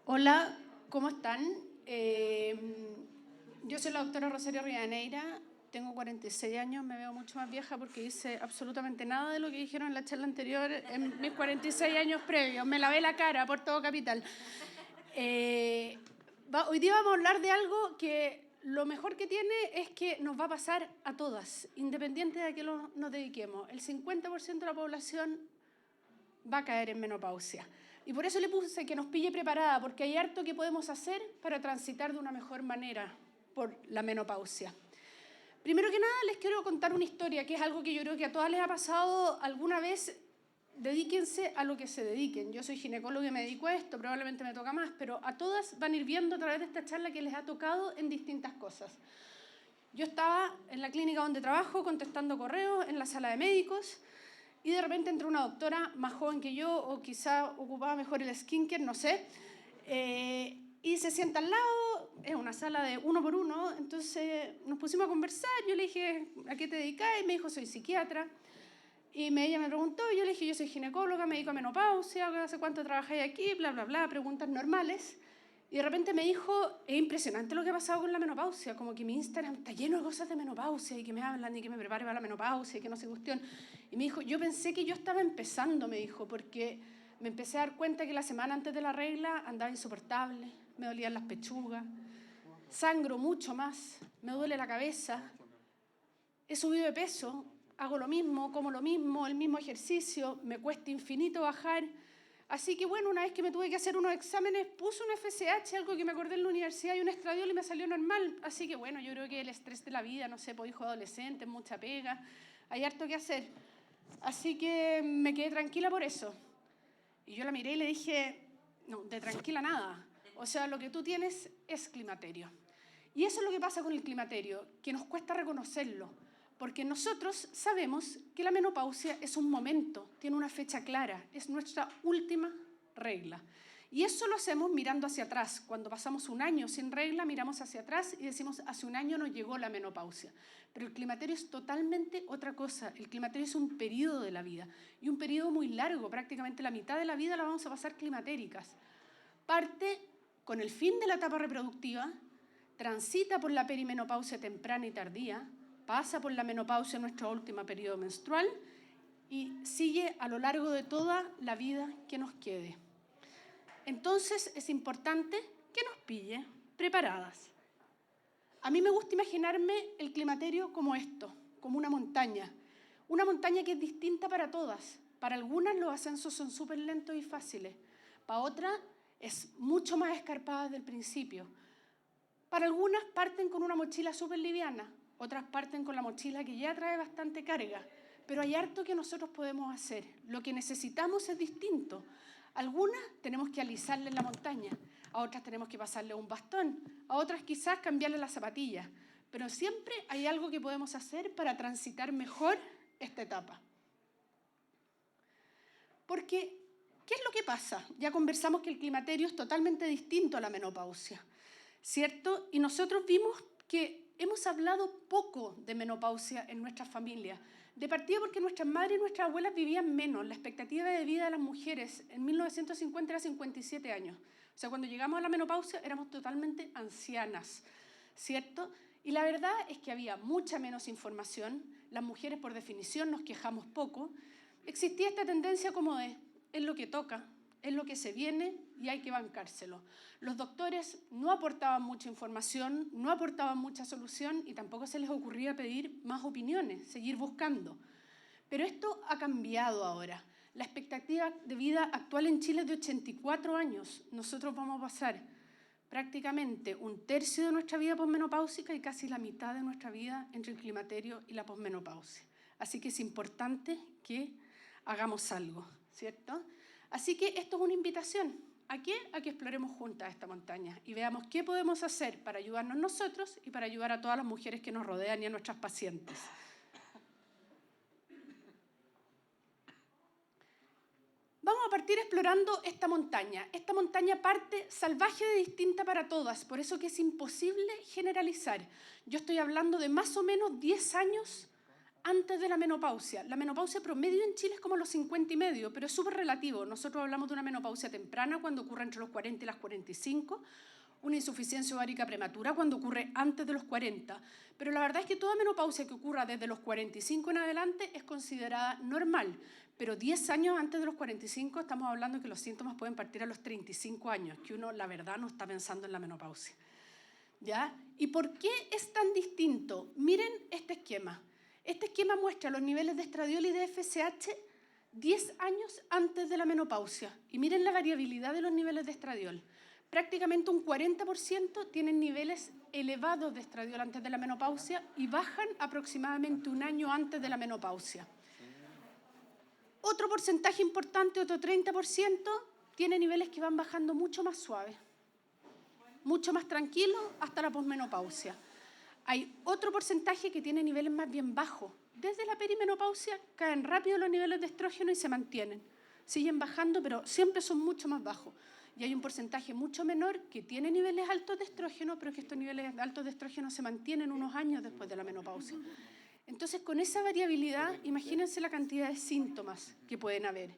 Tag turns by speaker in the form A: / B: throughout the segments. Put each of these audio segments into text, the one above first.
A: Hola, ¿cómo están? Yo soy la doctora Rosario Rivadeneira, tengo 46 años, me veo mucho más vieja porque hice absolutamente nada de lo que dijeron en la charla anterior en mis 46 años previos. Me lavé la cara por todo Capital. Hoy día vamos a hablar de algo que lo mejor que tiene es que nos va a pasar a todas, independiente de a qué nos dediquemos. El 50% de la población va a caer en menopausia. Y por eso le puse que nos pille preparada, porque hay harto que podemos hacer para transitar de una mejor manera por la menopausia. Primero que nada, les quiero contar una historia, que es algo que yo creo que a todas les ha pasado alguna vez. Dedíquense a lo que se dediquen. Yo soy ginecóloga y me dedico a esto, probablemente me toca más, pero a todas van a ir viendo a través de esta charla que les ha tocado en distintas cosas. Yo estaba en la clínica donde trabajo contestando correos en la sala de médicos y de repente entró una doctora más joven que yo, o quizá ocupaba mejor el skincare, no sé, y se sienta al lado, es una sala de uno por uno, entonces nos pusimos a conversar, yo le dije, ¿a qué te dedicas? Y me dijo, soy psiquiatra. Y ella me preguntó, y yo le dije, yo soy ginecóloga, me dedico a menopausia, ¿hace cuánto trabajáis aquí? Bla, bla, bla, preguntas normales. Y de repente me dijo, es impresionante lo que ha pasado con la menopausia, como que mi Instagram está lleno de cosas de menopausia y que me hablan y que me prepare para la menopausia y que no sé cuestión. Y me dijo, yo pensé que yo estaba empezando, me dijo, porque me empecé a dar cuenta que la semana antes de la regla andaba insoportable, me dolían las pechugas, sangro mucho más, me duele la cabeza, he subido de peso, hago lo mismo, como lo mismo, el mismo ejercicio, me cuesta infinito bajar. Así que bueno, una vez que me tuve que hacer unos exámenes, puse un FSH, algo que me acordé en la universidad, y un estradiol y me salió normal. Así que bueno, yo creo que el estrés de la vida, no sé, pues hijo adolescente, mucha pega, hay harto que hacer. Así que me quedé tranquila por eso. Y yo la miré y le dije, no, de tranquila nada. O sea, lo que tú tienes es climaterio. Y eso es lo que pasa con el climaterio, que nos cuesta reconocerlo, porque nosotros sabemos que la menopausia es un momento, tiene una fecha clara, es nuestra última regla. Y eso lo hacemos mirando hacia atrás. Cuando pasamos un año sin regla, miramos hacia atrás y decimos, hace un año nos llegó la menopausia. Pero el climaterio es totalmente otra cosa. El climaterio es un periodo de la vida, y un periodo muy largo, prácticamente la mitad de la vida la vamos a pasar climatéricas. Parte con el fin de la etapa reproductiva, transita por la perimenopausia temprana y tardía, pasa por la menopausia en nuestro último periodo menstrual y sigue a lo largo de toda la vida que nos quede. Entonces es importante que nos pille preparadas. A mí me gusta imaginarme el climaterio como esto, como una montaña que es distinta para todas. Para algunas los ascensos son súper lentos y fáciles, para otras es mucho más escarpada desde el principio. Para algunas parten con una mochila súper liviana, otras parten con la mochila que ya trae bastante carga, pero hay harto que nosotros podemos hacer. Lo que necesitamos es distinto. Algunas tenemos que alisarle la montaña, a otras tenemos que pasarle un bastón, a otras quizás cambiarle las zapatillas, pero siempre hay algo que podemos hacer para transitar mejor esta etapa. Porque, ¿qué es lo que pasa? Ya conversamos que el climaterio es totalmente distinto a la menopausia, ¿cierto? Y nosotros vimos que hemos hablado poco de menopausia en nuestras familias, de partida porque nuestras madres y nuestras abuelas vivían menos. La expectativa de vida de las mujeres en 1950 era 57 años. O sea, cuando llegamos a la menopausia éramos totalmente ancianas, ¿cierto? Y la verdad es que había mucha menos información. Las mujeres, por definición, nos quejamos poco. Existía esta tendencia como de, es lo que toca, es lo que se viene y hay que bancárselo. Los doctores no aportaban mucha información, no aportaban mucha solución y tampoco se les ocurría pedir más opiniones, seguir buscando. Pero esto ha cambiado ahora. La expectativa de vida actual en Chile es de 84 años. Nosotros vamos a pasar prácticamente un tercio de nuestra vida posmenopáusica y casi la mitad de nuestra vida entre el climaterio y la posmenopausia. Así que es importante que hagamos algo, ¿cierto? Así que esto es una invitación. ¿A qué? A que exploremos juntas esta montaña y veamos qué podemos hacer para ayudarnos nosotros y para ayudar a todas las mujeres que nos rodean y a nuestras pacientes. Vamos a partir explorando esta montaña. Esta montaña parte salvaje de distinta para todas, por eso que es imposible generalizar. Yo estoy hablando de más o menos 10 años antes de la menopausia. La menopausia promedio en Chile es como los 50 y medio, pero es súper relativo. Nosotros hablamos de una menopausia temprana cuando ocurre entre los 40 y las 45, una insuficiencia ovárica prematura cuando ocurre antes de los 40. Pero la verdad es que toda menopausia que ocurra desde los 45 en adelante es considerada normal. Pero 10 años antes de los 45 estamos hablando que los síntomas pueden partir a los 35 años, que uno la verdad no está pensando en la menopausia. ¿Ya? ¿Y por qué es tan distinto? Miren este esquema. Este esquema muestra los niveles de estradiol y de FSH 10 años antes de la menopausia. Y miren la variabilidad de los niveles de estradiol. Prácticamente un 40% tienen niveles elevados de estradiol antes de la menopausia y bajan aproximadamente un año antes de la menopausia. Otro porcentaje importante, otro 30%, tiene niveles que van bajando mucho más suaves, mucho más tranquilos hasta la posmenopausia. Hay otro porcentaje que tiene niveles más bien bajos. Desde la perimenopausia caen rápido los niveles de estrógeno y se mantienen. Siguen bajando, pero siempre son mucho más bajos. Y hay un porcentaje mucho menor que tiene niveles altos de estrógeno, pero que estos niveles altos de estrógeno se mantienen unos años después de la menopausia. Entonces, con esa variabilidad, imagínense la cantidad de síntomas que pueden haber.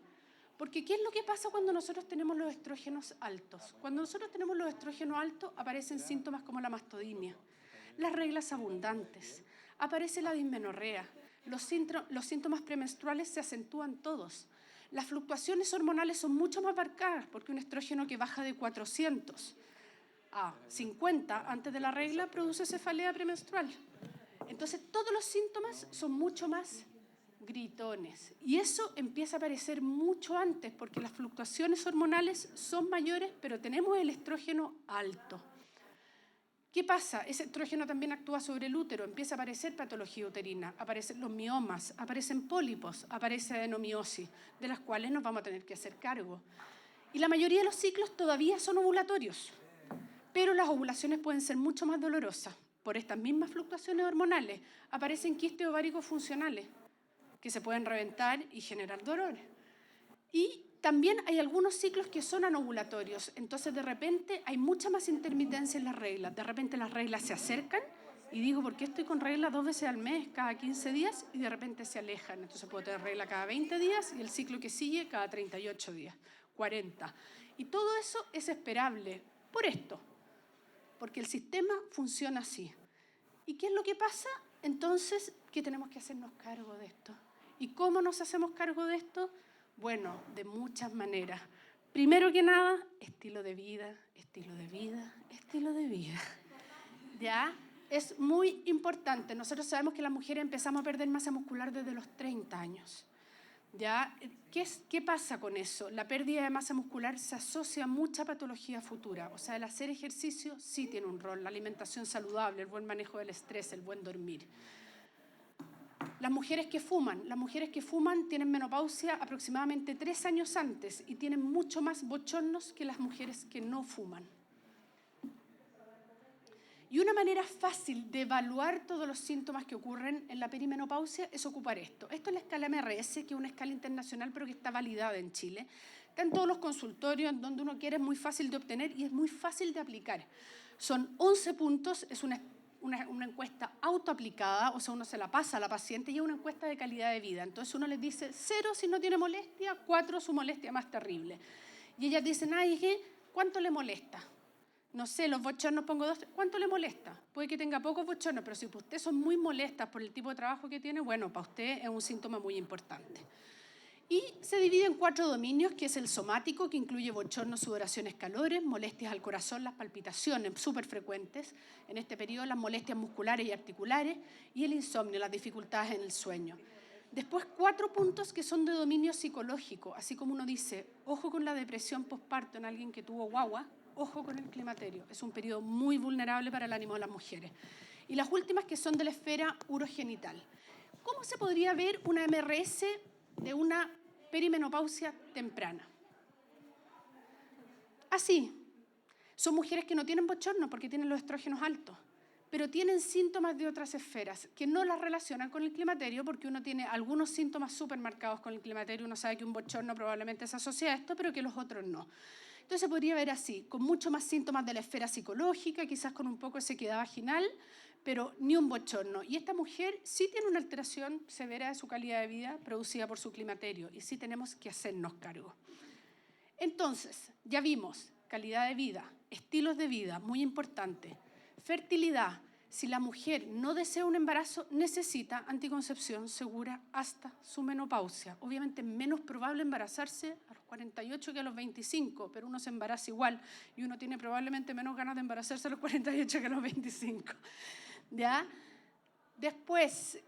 A: Porque, ¿qué es lo que pasa cuando nosotros tenemos los estrógenos altos? Cuando nosotros tenemos los estrógenos altos, aparecen síntomas como la mastodinia, las reglas abundantes, aparece la dismenorrea, los síntomas premenstruales se acentúan todos. Las fluctuaciones hormonales son mucho más marcadas porque un estrógeno que baja de 400 a 50 antes de la regla produce cefalea premenstrual. Entonces, todos los síntomas son mucho más gritones. Y eso empieza a aparecer mucho antes porque las fluctuaciones hormonales son mayores, pero tenemos el estrógeno alto. ¿Qué pasa? Ese estrógeno también actúa sobre el útero, empieza a aparecer patología uterina, aparecen los miomas, aparecen pólipos, aparece adenomiosis, de las cuales nos vamos a tener que hacer cargo. Y la mayoría de los ciclos todavía son ovulatorios, pero las ovulaciones pueden ser mucho más dolorosas. Por estas mismas fluctuaciones hormonales aparecen quistes ováricos funcionales que se pueden reventar y generar dolores. Y también hay algunos ciclos que son anovulatorios, entonces de repente hay mucha más intermitencia en las reglas. De repente las reglas se acercan y digo, ¿por qué estoy con reglas 2 veces al mes, cada 15 días? Y de repente se alejan. Entonces puedo tener regla cada 20 días y el ciclo que sigue cada 38 días, 40. Y todo eso es esperable por esto, porque el sistema funciona así. ¿Y qué es lo que pasa? Entonces, ¿qué tenemos que hacernos cargo de esto? ¿Y cómo nos hacemos cargo de esto? Bueno, de muchas maneras. Primero que nada, estilo de vida, estilo de vida, estilo de vida. ¿Ya? Es muy importante. Nosotros sabemos que las mujeres empezamos a perder masa muscular desde los 30 años. ¿Ya? ¿Qué pasa con eso? La pérdida de masa muscular se asocia a mucha patología futura. O sea, el hacer ejercicio sí tiene un rol. La alimentación saludable, el buen manejo del estrés, el buen dormir. Las mujeres que fuman tienen menopausia aproximadamente 3 años antes y tienen mucho más bochornos que las mujeres que no fuman. Y una manera fácil de evaluar todos los síntomas que ocurren en la perimenopausia es ocupar esto. Esto es la escala MRS, que es una escala internacional, pero que está validada en Chile. Está en todos los consultorios, donde uno quiere, es muy fácil de obtener y es muy fácil de aplicar. Son 11 puntos, es una encuesta autoaplicada, o sea, uno se la pasa a la paciente y es una encuesta de calidad de vida. Entonces uno les dice 0 si no tiene molestia, 4 su molestia más terrible. Y ellas dicen, ¿cuánto le molesta? No sé, los bochornos pongo 2, ¿cuánto le molesta? Puede que tenga pocos bochornos, pero si para usted son muy molestas por el tipo de trabajo que tiene, bueno, para usted es un síntoma muy importante. Y se divide en 4 dominios, que es el somático, que incluye bochornos, sudoraciones, calores, molestias al corazón, las palpitaciones súper frecuentes, en este periodo las molestias musculares y articulares, y el insomnio, las dificultades en el sueño. Después 4 puntos que son de dominio psicológico, así como uno dice, ojo con la depresión postparto en alguien que tuvo guagua, ojo con el climaterio, es un periodo muy vulnerable para el ánimo de las mujeres. Y las últimas que son de la esfera urogenital. ¿Cómo se podría ver una MRS de una perimenopausia temprana? Así, son mujeres que no tienen bochorno porque tienen los estrógenos altos, pero tienen síntomas de otras esferas que no las relacionan con el climaterio porque uno tiene algunos síntomas súper marcados con el climaterio, uno sabe que un bochorno probablemente se asocia a esto, pero que los otros no. Entonces se podría ver así, con mucho más síntomas de la esfera psicológica, quizás con un poco de sequedad vaginal, pero ni un bochorno. Y esta mujer sí tiene una alteración severa de su calidad de vida producida por su climaterio y sí tenemos que hacernos cargo. Entonces, ya vimos calidad de vida, estilos de vida, muy importante, fertilidad. Si la mujer no desea un embarazo, necesita anticoncepción segura hasta su menopausia. Obviamente es menos probable embarazarse a los 48 que a los 25, pero uno se embaraza igual y uno tiene probablemente menos ganas de embarazarse a los 48 que a los 25. ¿Ya? Después,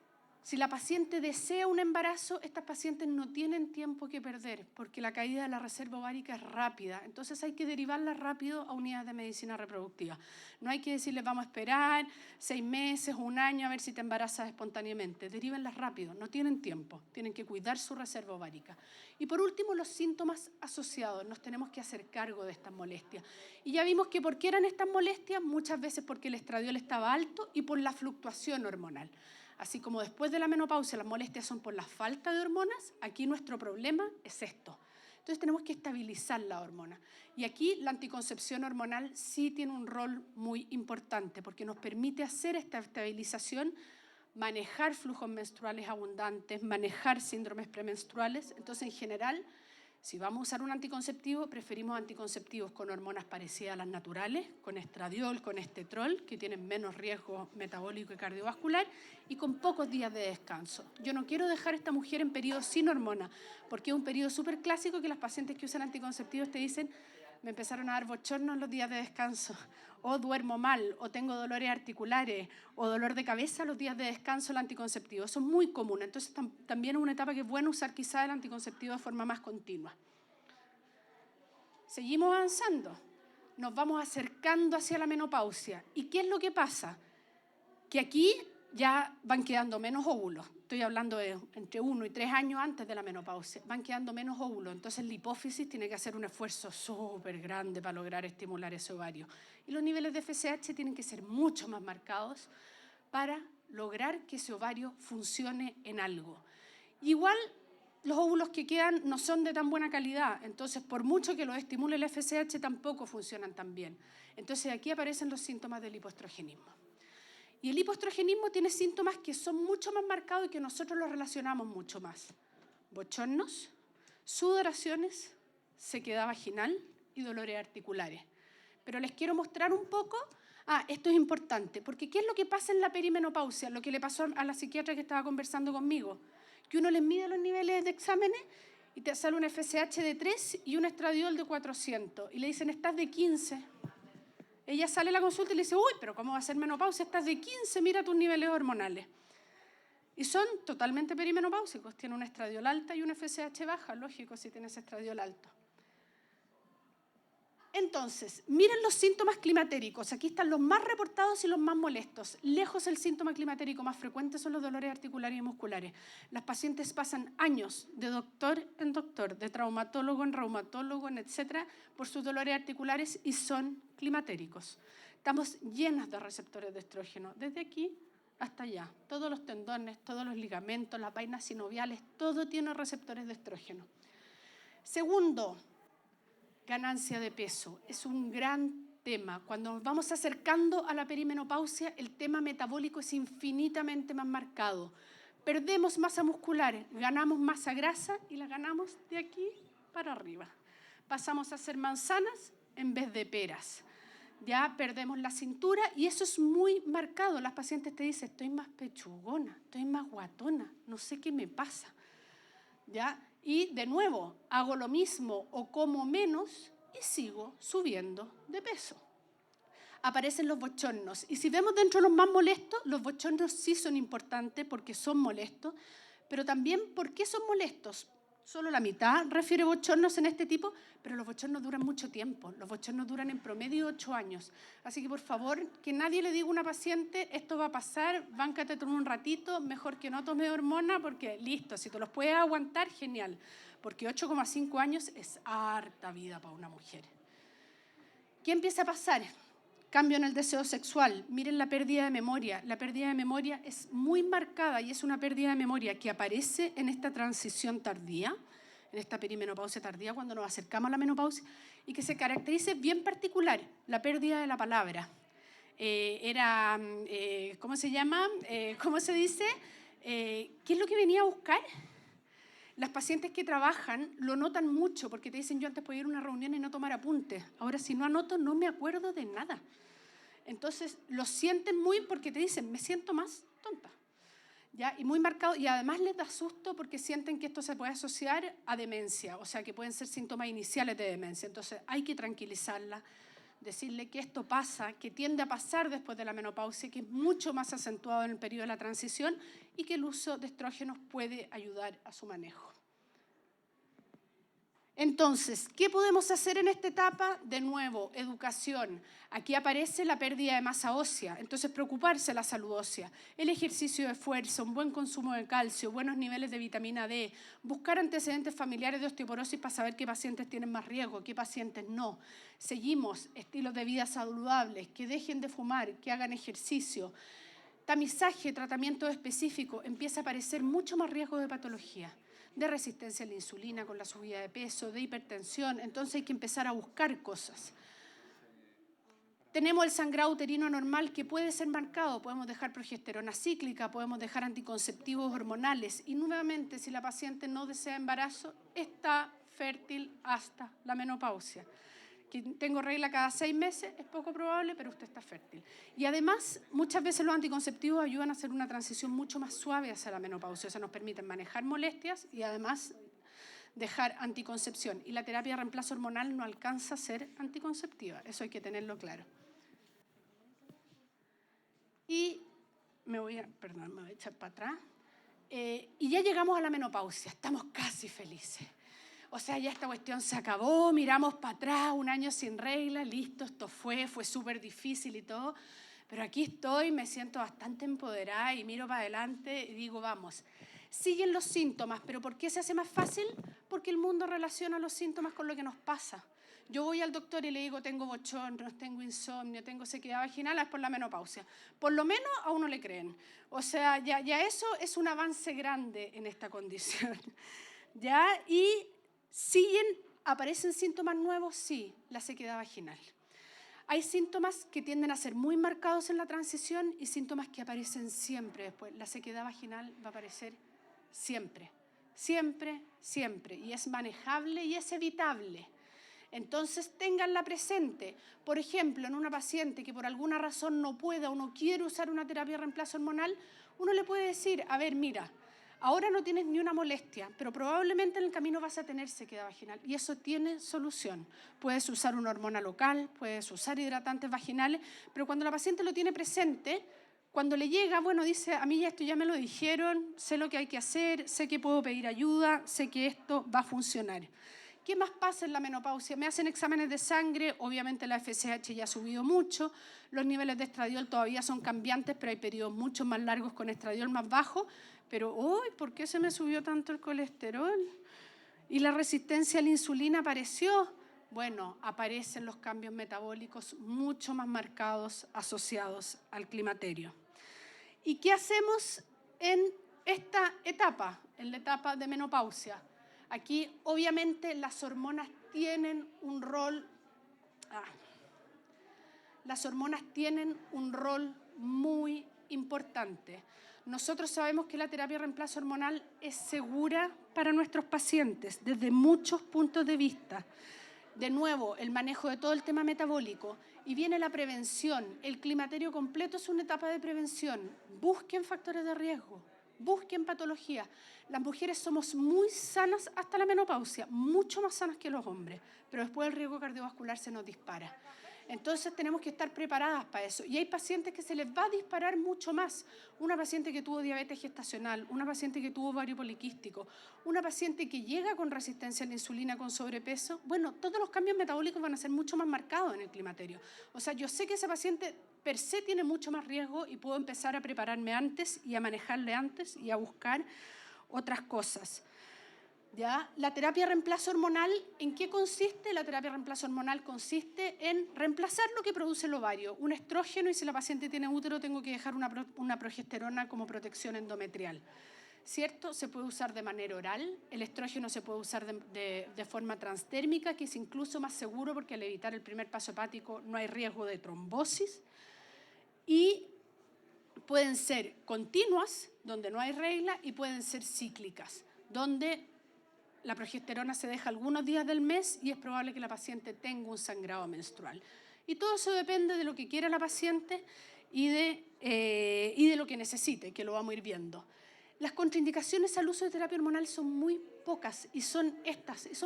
A: si la paciente desea un embarazo, estas pacientes no tienen tiempo que perder porque la caída de la reserva ovárica es rápida. Entonces hay que derivarla rápido a unidades de medicina reproductiva. No hay que decirles vamos a esperar 6 meses o un año a ver si te embarazas espontáneamente. Derívenlas rápido, no tienen tiempo. Tienen que cuidar su reserva ovárica. Y por último, los síntomas asociados. Nos tenemos que hacer cargo de estas molestias. Y ya vimos que ¿por qué eran estas molestias? Muchas veces porque el estradiol estaba alto y por la fluctuación hormonal. Así como después de la menopausia las molestias son por la falta de hormonas, aquí nuestro problema es esto. Entonces tenemos que estabilizar la hormona. Y aquí la anticoncepción hormonal sí tiene un rol muy importante porque nos permite hacer esta estabilización, manejar flujos menstruales abundantes, manejar síndromes premenstruales. Entonces, en general, si vamos a usar un anticonceptivo, preferimos anticonceptivos con hormonas parecidas a las naturales, con estradiol, con estetrol, que tienen menos riesgo metabólico y cardiovascular, y con pocos días de descanso. Yo no quiero dejar a esta mujer en periodo sin hormona, porque es un periodo súper clásico que las pacientes que usan anticonceptivos te dicen me empezaron a dar bochornos en los días de descanso, o duermo mal, o tengo dolores articulares, o dolor de cabeza los días de descanso del anticonceptivo. Eso es muy común, entonces también es una etapa que es bueno usar quizá el anticonceptivo de forma más continua. Seguimos avanzando, nos vamos acercando hacia la menopausia. ¿Y qué es lo que pasa? Que aquí ya van quedando menos óvulos. Estoy hablando de entre 1 y 3 años antes de la menopausia. Van quedando menos óvulos. Entonces la hipófisis tiene que hacer un esfuerzo súper grande para lograr estimular ese ovario. Y los niveles de FSH tienen que ser mucho más marcados para lograr que ese ovario funcione en algo. Igual los óvulos que quedan no son de tan buena calidad. Entonces, por mucho que los estimule el FSH, tampoco funcionan tan bien. Entonces aquí aparecen los síntomas del hipoestrogenismo. Y el hipoestrogenismo tiene síntomas que son mucho más marcados y que nosotros los relacionamos mucho más. Bochornos, sudoraciones, sequedad vaginal y dolores articulares. Pero les quiero mostrar un poco, esto es importante, porque ¿qué es lo que pasa en la perimenopausia? Lo que le pasó a la psiquiatra que estaba conversando conmigo, que uno les mide los niveles de exámenes y te sale un FSH de 3 y un estradiol de 400, y le dicen, estás de 15. Ella sale a la consulta y le dice, uy, pero ¿cómo va a ser menopausia? Estás de 15, mira tus niveles hormonales. Y son totalmente perimenopáusicos, tienen una estradiol alta y una FSH baja, lógico si tienes estradiol alto. Entonces, miren los síntomas climatéricos. Aquí están los más reportados y los más molestos. Lejos el síntoma climatérico más frecuente son los dolores articulares y musculares. Las pacientes pasan años de doctor en doctor, de traumatólogo en reumatólogo, etcétera, por sus dolores articulares y son climatéricos. Estamos llenas de receptores de estrógeno, desde aquí hasta allá. Todos los tendones, todos los ligamentos, las vainas sinoviales, todo tiene receptores de estrógeno. Segundo, ganancia de peso. Es un gran tema. Cuando nos vamos acercando a la perimenopausia, el tema metabólico es infinitamente más marcado. Perdemos masa muscular, ganamos masa grasa y la ganamos de aquí para arriba. Pasamos a ser manzanas en vez de peras. Ya perdemos la cintura y eso es muy marcado. Las pacientes te dicen, estoy más pechugona, estoy más guatona, no sé qué me pasa. ¿Ya? Y de nuevo, hago lo mismo o como menos y sigo subiendo de peso. Aparecen los bochornos. Y si vemos dentro de los más molestos, los bochornos sí son importantes porque son molestos, pero también ¿por qué son molestos? Solo la mitad refiere bochornos en este tipo, pero los bochornos duran mucho tiempo. Los bochornos duran en promedio 8 años. Así que, por favor, que nadie le diga a una paciente, esto va a pasar, báncate tú un ratito, mejor que no tome hormona, porque listo, si te los puedes aguantar, genial. Porque 8,5 años es harta vida para una mujer. ¿Qué empieza a pasar? Cambio en el deseo sexual. Miren la pérdida de memoria. La pérdida de memoria es muy marcada y es una pérdida de memoria que aparece en esta transición tardía, en esta perimenopausia tardía, cuando nos acercamos a la menopausia, y que se caracteriza bien particular, la pérdida de la palabra. ¿cómo se llama? ¿Cómo se dice? ¿Qué es lo que venía a buscar? Las pacientes que trabajan lo notan mucho porque te dicen, yo antes podía ir a una reunión y no tomar apuntes. Ahora, si no anoto, no me acuerdo de nada. Entonces, lo sienten muy porque te dicen, me siento más tonta. ¿Ya? Y muy marcado, y además les da susto porque sienten que esto se puede asociar a demencia, o sea, que pueden ser síntomas iniciales de demencia. Entonces, hay que tranquilizarla, decirle que esto pasa, que tiende a pasar después de la menopausia, que es mucho más acentuado en el periodo de la transición y que el uso de estrógenos puede ayudar a su manejo. Entonces, ¿qué podemos hacer en esta etapa? De nuevo, educación. Aquí aparece la pérdida de masa ósea, entonces preocuparse de la salud ósea, el ejercicio de fuerza, un buen consumo de calcio, buenos niveles de vitamina D, buscar antecedentes familiares de osteoporosis para saber qué pacientes tienen más riesgo, qué pacientes no. Seguimos estilos de vida saludables, que dejen de fumar, que hagan ejercicio. Tamizaje, tratamiento específico, empieza a aparecer mucho más riesgo de patología, de resistencia a la insulina con la subida de peso, de hipertensión, entonces hay que empezar a buscar cosas. Tenemos el sangrado uterino anormal que puede ser marcado, podemos dejar progesterona cíclica, podemos dejar anticonceptivos hormonales y nuevamente si la paciente no desea embarazo, está fértil hasta la menopausia. Que tengo regla cada 6 meses, es poco probable, pero usted está fértil. Y además, muchas veces los anticonceptivos ayudan a hacer una transición mucho más suave hacia la menopausia, o sea, nos permiten manejar molestias y además dejar anticoncepción. Y la terapia de reemplazo hormonal no alcanza a ser anticonceptiva, eso hay que tenerlo claro. Y me voy a echar para atrás. Y ya llegamos a la menopausia, estamos casi felices. O sea, ya esta cuestión se acabó, miramos para atrás, 1 año sin regla, listo, esto fue súper difícil y todo, pero aquí estoy, me siento bastante empoderada y miro para adelante y digo, vamos. Siguen los síntomas, pero ¿por qué se hace más fácil? Porque el mundo relaciona los síntomas con lo que nos pasa. Yo voy al doctor y le digo, tengo bochornos, tengo insomnio, tengo sequedad vaginal, es por la menopausia. Por lo menos a uno le creen. O sea, ya eso es un avance grande en esta condición. ¿Ya? Y ¿aparecen síntomas nuevos? Sí, la sequedad vaginal. Hay síntomas que tienden a ser muy marcados en la transición y síntomas que aparecen siempre después. La sequedad vaginal va a aparecer siempre, siempre, siempre. Y es manejable y es evitable. Entonces, ténganla presente. Por ejemplo, en una paciente que por alguna razón no pueda o no quiere usar una terapia de reemplazo hormonal, uno le puede decir, a ver, mira, ahora no tienes ni una molestia, pero probablemente en el camino vas a tener sequedad vaginal y eso tiene solución. Puedes usar una hormona local, puedes usar hidratantes vaginales, pero cuando la paciente lo tiene presente, cuando le llega, bueno, dice, a mí esto ya me lo dijeron, sé lo que hay que hacer, sé que puedo pedir ayuda, sé que esto va a funcionar. ¿Qué más pasa en la menopausia? Me hacen exámenes de sangre, obviamente la FSH ya ha subido mucho, los niveles de estradiol todavía son cambiantes, pero hay periodos mucho más largos con estradiol más bajo, pero uy, ¿por qué se me subió tanto el colesterol? ¿Y la resistencia a la insulina apareció? Bueno, aparecen los cambios metabólicos mucho más marcados asociados al climaterio. ¿Y qué hacemos en esta etapa, en la etapa de menopausia? Aquí, obviamente, las hormonas tienen un rol muy importante. Nosotros sabemos que la terapia de reemplazo hormonal es segura para nuestros pacientes desde muchos puntos de vista. De nuevo, el manejo de todo el tema metabólico. Y viene la prevención. El climaterio completo es una etapa de prevención. Busquen factores de riesgo, busquen patologías. Las mujeres somos muy sanas hasta la menopausia, mucho más sanas que los hombres, pero después el riesgo cardiovascular se nos dispara. Entonces tenemos que estar preparadas para eso. Y hay pacientes que se les va a disparar mucho más. Una paciente que tuvo diabetes gestacional, una paciente que tuvo ovario poliquístico, una paciente que llega con resistencia a la insulina, con sobrepeso. Bueno, todos los cambios metabólicos van a ser mucho más marcados en el climaterio. O sea, yo sé que esa paciente per se tiene mucho más riesgo y puedo empezar a prepararme antes y a manejarle antes y a buscar otras cosas. ¿Ya? La terapia de reemplazo hormonal, ¿en qué consiste? La terapia de reemplazo hormonal consiste en reemplazar lo que produce el ovario, un estrógeno, y si la paciente tiene útero tengo que dejar una progesterona como protección endometrial. ¿Cierto? Se puede usar de manera oral, el estrógeno se puede usar de forma transdérmica, que es incluso más seguro porque al evitar el primer paso hepático no hay riesgo de trombosis. y pueden ser continuas, donde no hay regla, y pueden ser cíclicas, donde la progesterona se deja algunos días del mes y es probable que la paciente tenga un sangrado menstrual. Y todo eso depende de lo que quiera la paciente y de lo que necesite, que lo vamos a ir viendo. Las contraindicaciones al uso de terapia hormonal son muy pocas y son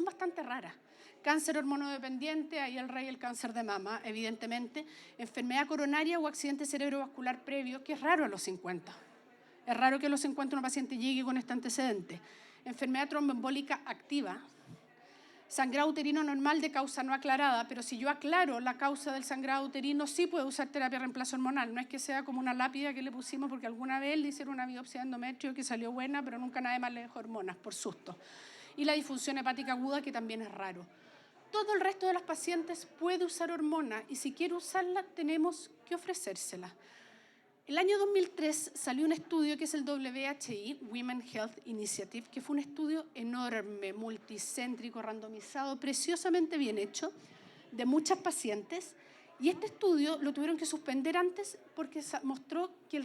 A: bastante raras. Cáncer hormonodependiente, ahí el rey el cáncer de mama, evidentemente. Enfermedad coronaria o accidente cerebrovascular previo, que es raro a los 50. Es raro que a los 50 una paciente llegue con este antecedente. Enfermedad tromboembólica activa. Sangrado uterino normal de causa no aclarada, pero si yo aclaro la causa del sangrado uterino, sí puedo usar terapia de reemplazo hormonal. No es que sea como una lápida que le pusimos porque alguna vez le hicieron una biopsia de endometrio que salió buena, pero nunca nadie más le dejó hormonas, por susto. Y la disfunción hepática aguda, que también es raro. Todo el resto de las pacientes puede usar hormona y si quiere usarla, tenemos que ofrecérsela. El año 2003 salió un estudio que es el WHI, Women Health Initiative, que fue un estudio enorme, multicéntrico, randomizado, preciosamente bien hecho, de muchas pacientes. Y este estudio lo tuvieron que suspender antes porque mostró que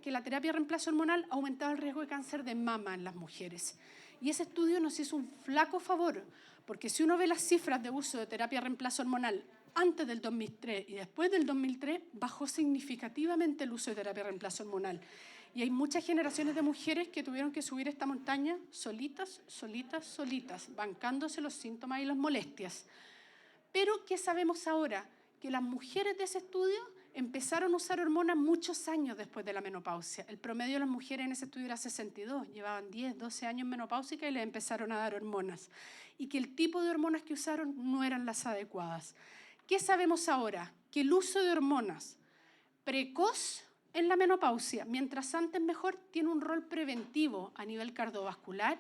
A: que la terapia de reemplazo hormonal aumentaba el riesgo de cáncer de mama en las mujeres. Y ese estudio nos hizo un flaco favor, porque si uno ve las cifras de uso de terapia de reemplazo hormonal antes del 2003 y después del 2003, bajó significativamente el uso de terapia de reemplazo hormonal. Y hay muchas generaciones de mujeres que tuvieron que subir esta montaña solitas, bancándose los síntomas y las molestias. Pero, ¿qué sabemos ahora? Que las mujeres de ese estudio empezaron a usar hormonas muchos años después de la menopausia. El promedio de las mujeres en ese estudio era 62, llevaban 10, 12 años menopáusicas y les empezaron a dar hormonas. Y que el tipo de hormonas que usaron no eran las adecuadas. ¿Qué sabemos ahora? Que el uso de hormonas precoz en la menopausia, mientras antes mejor, tiene un rol preventivo a nivel cardiovascular,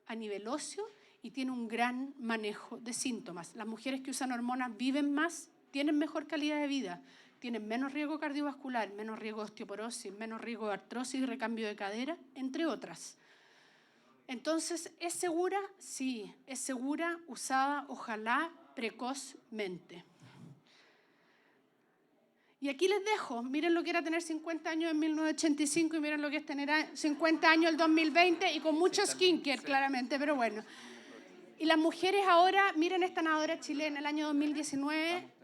A: a nivel óseo y tiene un gran manejo de síntomas. Las mujeres que usan hormonas viven más, tienen mejor calidad de vida, tienen menos riesgo cardiovascular, menos riesgo de osteoporosis, menos riesgo de artrosis y recambio de cadera, entre otras. Entonces, ¿es segura? Sí, es segura, usada, ojalá, precozmente. Y aquí les dejo, miren lo que era tener 50 años en 1985 y miren lo que es tener 50 años en el 2020 y con mucho skincare, claramente, pero bueno. Y las mujeres ahora, miren esta nadadora chilena, el año 2019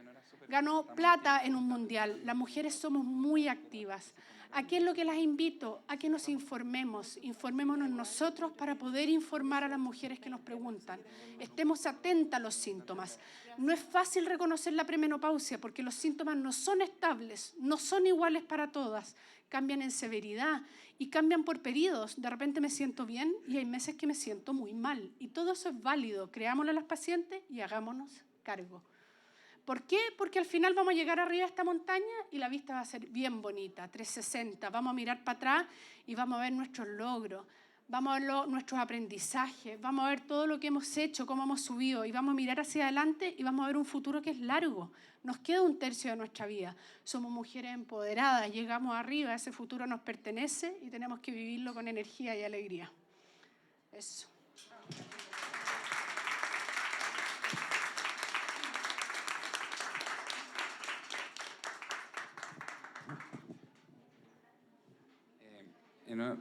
A: ganó plata en un mundial. Las mujeres somos muy activas. ¿A qué es lo que las invito? A que nos informemos. Informémonos nosotros para poder informar a las mujeres que nos preguntan. Estemos atentas a los síntomas. No es fácil reconocer la premenopausia porque los síntomas no son estables, no son iguales para todas. Cambian en severidad y cambian por periodos. De repente me siento bien y hay meses que me siento muy mal. Y todo eso es válido. Creámoslo a las pacientes y hagámonos cargo. ¿Por qué? Porque al final vamos a llegar arriba de esta montaña y la vista va a ser bien bonita, 360. Vamos a mirar para atrás y vamos a ver nuestros logros, vamos a ver nuestros aprendizajes, vamos a ver todo lo que hemos hecho, cómo hemos subido y vamos a mirar hacia adelante y vamos a ver un futuro que es largo. Nos queda un tercio de nuestra vida. Somos mujeres empoderadas, llegamos arriba, ese futuro nos pertenece y tenemos que vivirlo con energía y alegría. Eso.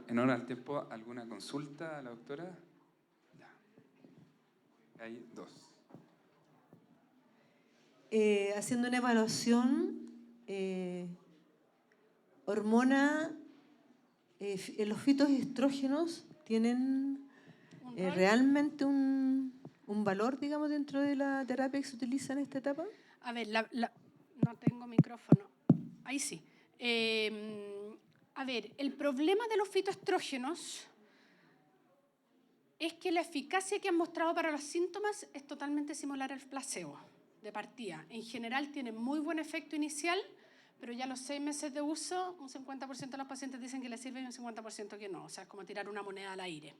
B: En honor al tiempo, ¿alguna consulta a la doctora? Ya. Hay dos.
C: Haciendo una evaluación, hormona, los fitoestrógenos tienen realmente un valor, digamos, dentro de la terapia que se utiliza en esta etapa.
A: A ver, no tengo micrófono. Ahí sí. A ver, el problema de los fitoestrógenos es que la eficacia que han mostrado para los síntomas es totalmente similar al placebo de partida. En general tienen muy buen efecto inicial, pero ya a los 6 meses de uso, un 50% de los pacientes dicen que les sirve y un 50% que no. O sea, es como tirar una moneda al aire.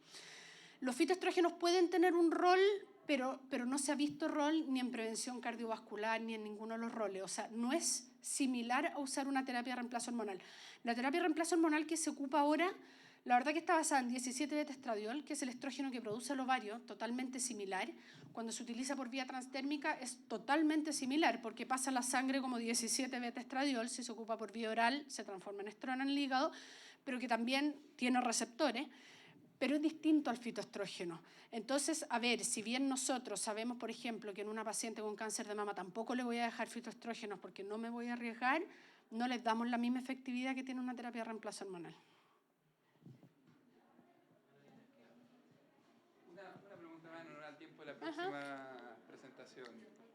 A: Los fitoestrógenos pueden tener un rol, pero no se ha visto rol ni en prevención cardiovascular ni en ninguno de los roles. O sea, no es similar a usar una terapia de reemplazo hormonal. La terapia de reemplazo hormonal que se ocupa ahora La verdad que está basada en 17-beta-estradiol, que es el estrógeno que produce el ovario, totalmente similar. Cuando se utiliza por vía transdérmica es totalmente similar, porque pasa a la sangre como 17-beta-estradiol, si se ocupa por vía oral se transforma en estrona en el hígado, pero que también tiene receptores, pero es distinto al fitoestrógeno. Entonces, a ver, si bien nosotros sabemos, por ejemplo, que en una paciente con cáncer de mama tampoco le voy a dejar fitoestrógenos porque no me voy a arriesgar, no les damos la misma efectividad que tiene una terapia de reemplazo hormonal.
B: Una pregunta más en honor al tiempo de la próxima presentación.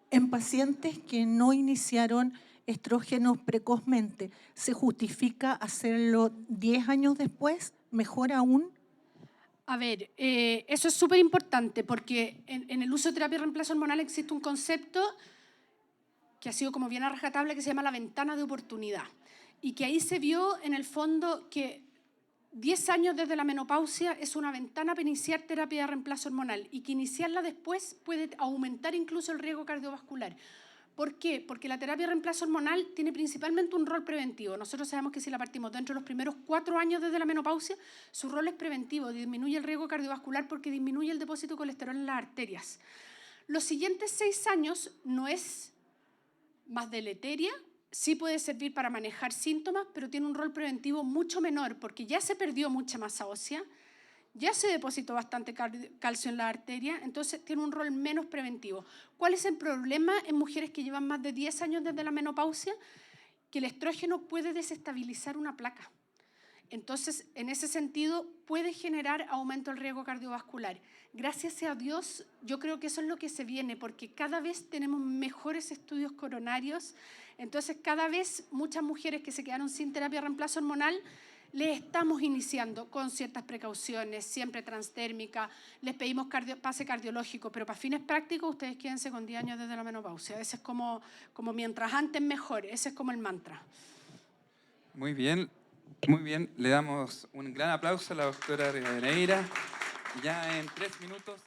D: En pacientes que no iniciaron estrógenos precozmente, ¿se justifica hacerlo 10 años después? ¿Mejor aún?
A: A ver, eso es súper importante porque en el uso de terapia de reemplazo hormonal existe un concepto que ha sido como bien rescatable que se llama la ventana de oportunidad y que ahí se vio en el fondo que 10 años desde la menopausia es una ventana para iniciar terapia de reemplazo hormonal y que iniciarla después puede aumentar incluso el riesgo cardiovascular. ¿Por qué? Porque la terapia de reemplazo hormonal tiene principalmente un rol preventivo. Nosotros sabemos que si la partimos dentro de los primeros 4 años desde la menopausia, su rol es preventivo, disminuye el riesgo cardiovascular porque disminuye el depósito de colesterol en las arterias. Los siguientes 6 años no es más deleteria, sí puede servir para manejar síntomas, pero tiene un rol preventivo mucho menor porque ya se perdió mucha masa ósea, ya se depositó bastante calcio en la arteria, entonces tiene un rol menos preventivo. ¿Cuál es el problema en mujeres que llevan más de 10 años desde la menopausia? Que el estrógeno puede desestabilizar una placa. Entonces, en ese sentido, puede generar aumento del riesgo cardiovascular. Gracias a Dios, yo creo que eso es lo que se viene, porque cada vez tenemos mejores estudios coronarios. Entonces, cada vez muchas mujeres que se quedaron sin terapia de reemplazo hormonal, les estamos iniciando con ciertas precauciones, siempre transdérmica, les pedimos pase cardiológico, pero para fines prácticos ustedes quédense con 10 años desde la menopausia. Ese es como mientras antes mejor, ese es como el mantra.
B: Muy bien, le damos un gran aplauso a la doctora Rivadeneira. Ya en 3 minutos...